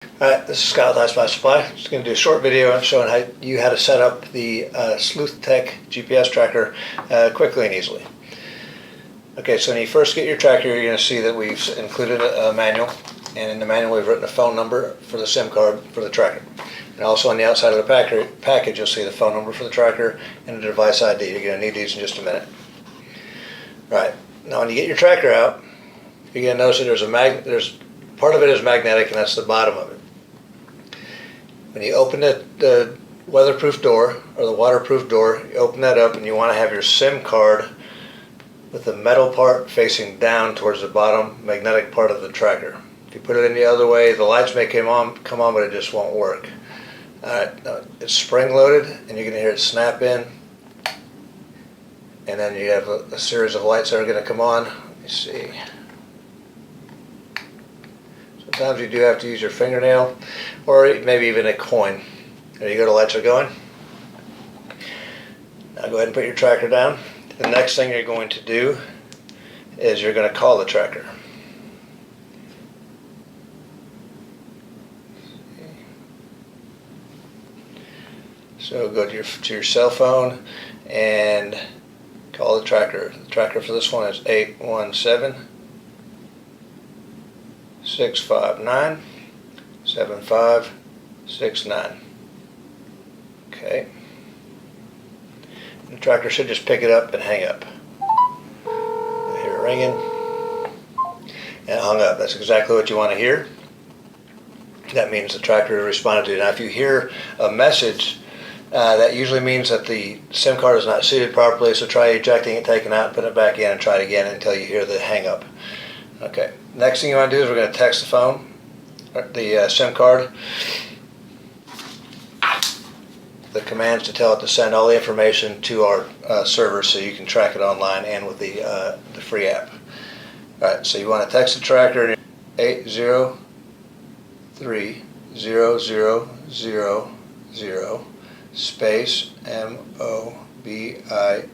Alright, this is Scott with iSpy Supply. Just going to do a short video showing how to set up the Sleuthtek GPS tracker quickly and easily. Okay, so when you first get your tracker, you're going to see that we've included a manual, and in the manual we've written a phone number for the SIM card for the tracker. And also on the outside of the package you'll see the phone number for the tracker and the device ID. You're going to need these in just a minute. Right, now when you get your tracker out, you're going to notice that there's part of it is magnetic, and that's the bottom of it. When you open the weatherproof door or the waterproof door, you open that up and you want to have your SIM card with the metal part facing down towards the bottom magnetic part of the tracker. If you put it in the other way, the lights may come on, but it just won't work. Alright, now it's spring loaded and you're going to hear it snap in, and then you have a series of lights that are going to come on. Let me see. Sometimes you do have to use your fingernail or maybe even a coin. There you go, the lights are going. Now go ahead and put your tracker down. The next thing you're going to do is you're going to call the tracker. So go to your cell phone and call the tracker. The tracker for this one is 817-659-7569. Okay. The tracker should just pick it up and hang up. You hear it ringing, and it hung up. That's exactly what you want to hear. That means the tracker responded to you. Now if you hear a message, that usually means that the SIM card is not suited properly, so try ejecting it, taking it out, put it back in, and try it again until you hear the hang up. Okay, next thing you want to do is we're going to text the phone, the SIM card, the commands to tell it to send all the information to our server so you can track it online and with the free app. Alright, so you want to text the tracker 803-0000 space MOBILENET,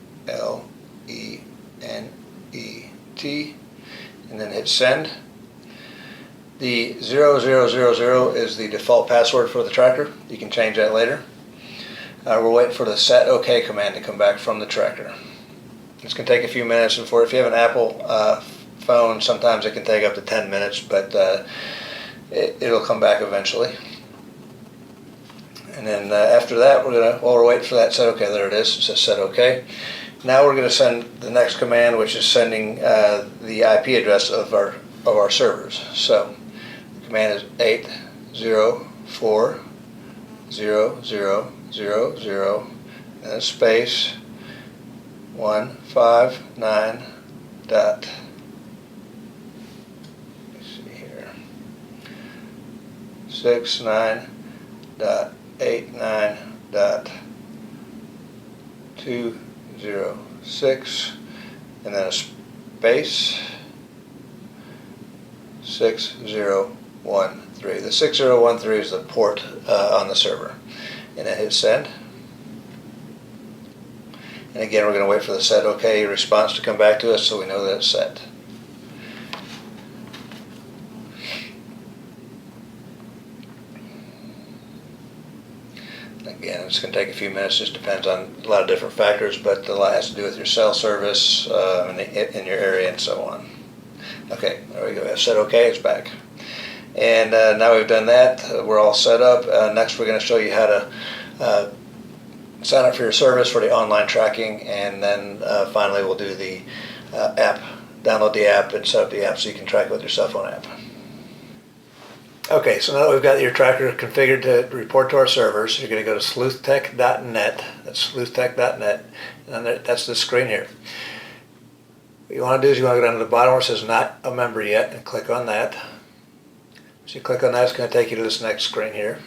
and then hit send. The 0000 is the default password for the tracker. You can change that later. We're waiting for the set OK command to come back from the tracker. It's going to take a few minutes, and if you have an Apple phone, sometimes it can take up to 10 minutes, but it'll come back eventually. And then after that, while we're waiting for that set OK, there it is. It says set OK. Now we're going to send the next command, which is sending the IP address of our servers. So the command is 804.0.0.0.0 and a space 159 dot. Let's see here. 69.89.206 and then a space 6013. The 6013 is the port on the server. And then hit send. And again, we're going to wait for the set OK response to come back to us so we know that it's set. Again, it's going to take a few minutes. Just depends on a lot of different factors, but a lot has to do with your cell service in your area and so on. Okay, there we go. I've said OK, it's back. And now we've done that, we're all set up. Next we're going to show you how to sign up for your service for the online tracking, and then finally we'll do the app. Download the app and set up the app so you can track it with your cell phone app. Okay, so now that we've got your tracker configured to report to our servers, you're going to go to sleuthtek.net. That's sleuthtek.net, and that's the screen here. What you want to do is you want to go down to the bottom where it says not a member yet and click on that. So you click on that, it's going to take you to this next screen here.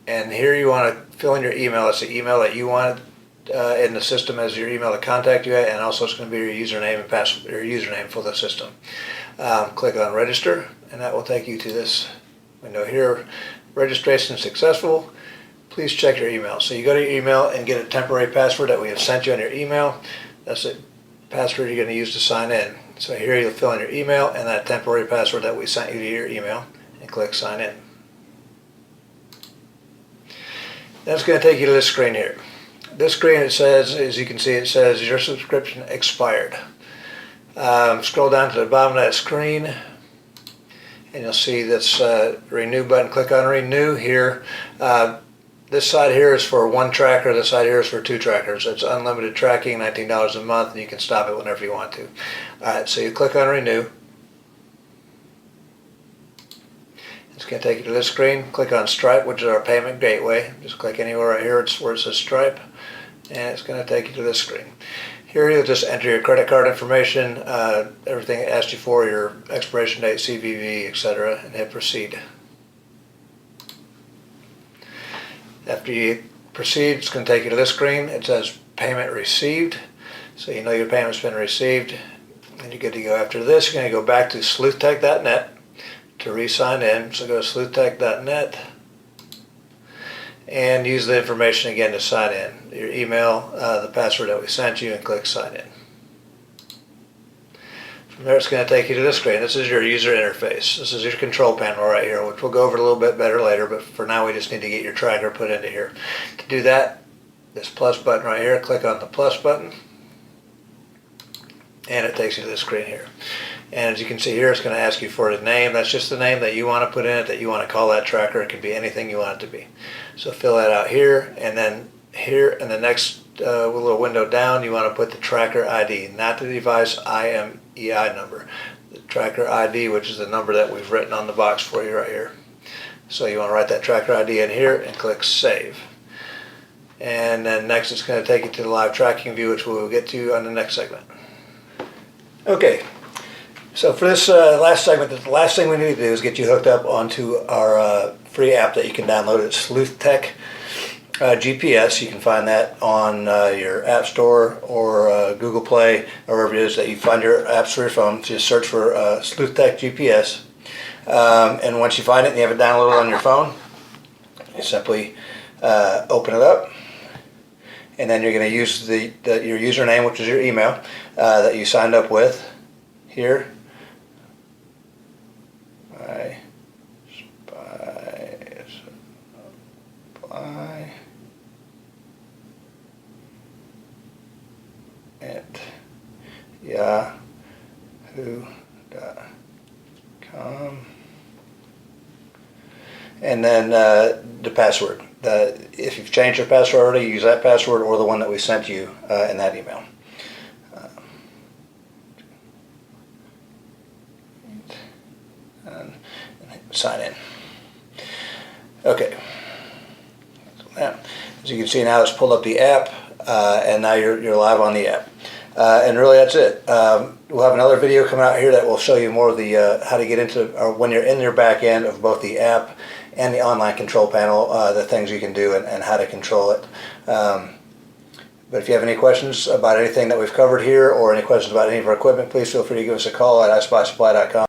And here you want to fill in your email. It's the email that you want in the system as your email to contact you at, and also it's going to be your username and password, your username for the system. Click on register, and that will take you to this window here. Registration successful. Please check your email. So you go to your email and get a temporary password that we have sent you on your email. That's the password you're going to use to sign in. So here you'll fill in your email and that temporary password that we sent you to your email and click sign in. That's going to take you to this screen here. This screen, it says, as you can see, it says your subscription expired. Scroll down to the bottom of that screen and you'll see this renew button. Click on renew here. This side here is for one tracker, this side here is for two trackers. It's unlimited tracking, $19 a month, and you can stop it whenever you want to. Alright, so you click on renew. It's going to take you to this screen. Click on Stripe, which is our payment gateway. Just click anywhere right here where it says Stripe, and it's going to take you to this screen. Here you'll just enter your credit card information, everything it asked you for, your expiration date, CVV, etc., and hit proceed. After you proceed, it's going to take you to this screen. It says payment received, so you know your payment's been received, and you're good to go. After this, you're going to go back to sleuthtek.net to re-sign in. So go to sleuthtek.net and use the information again to sign in. Your email, the password that we sent you, and click sign in. From there, it's going to take you to this screen. This is your user interface. This is your control panel right here, which we'll go over a little bit better later, but for now we just need to get your tracker put into here. To do that, this plus button right here, click on the plus button, and it takes you to this screen here. And as you can see here, it's going to ask you for a name. That's just the name that you want to put in it, that you want to call that tracker. It can be anything you want it to be. So fill that out here, and then here in the next little window down, you want to put the tracker ID, not the device IMEI number. The tracker ID, which is the number that we've written on the box for you right here. So you want to write that tracker ID in here and click save. And then next it's going to take you to the live tracking view, which we will get to on the next segment. Okay. So for this last segment, the last thing we need to do is get you hooked up onto our free app that you can download. It's Sleuthtek GPS. You can find that on your App Store or Google Play, or wherever it is that you find your apps for your phone. Just search for Sleuthtek GPS. And once you find it and you have it downloaded on your phone, you simply open it up. And then you're going to use your username, which is your email that you signed up with here. Apply at yahoo.com, and then the password. If you've changed your password already, use that password or the one that we sent you in that email. And sign in. Okay. As you can see now, it's pulled up the app, and now you're live on the app. And really, that's it. We'll have another video coming out here that will show you more of the how to get into, or when you're in your back end of both the app and the online control panel, the things you can do and how to control it. But if you have any questions about anything that we've covered here, or any questions about any of our equipment, please feel free to give us a call at iSpySupply.com.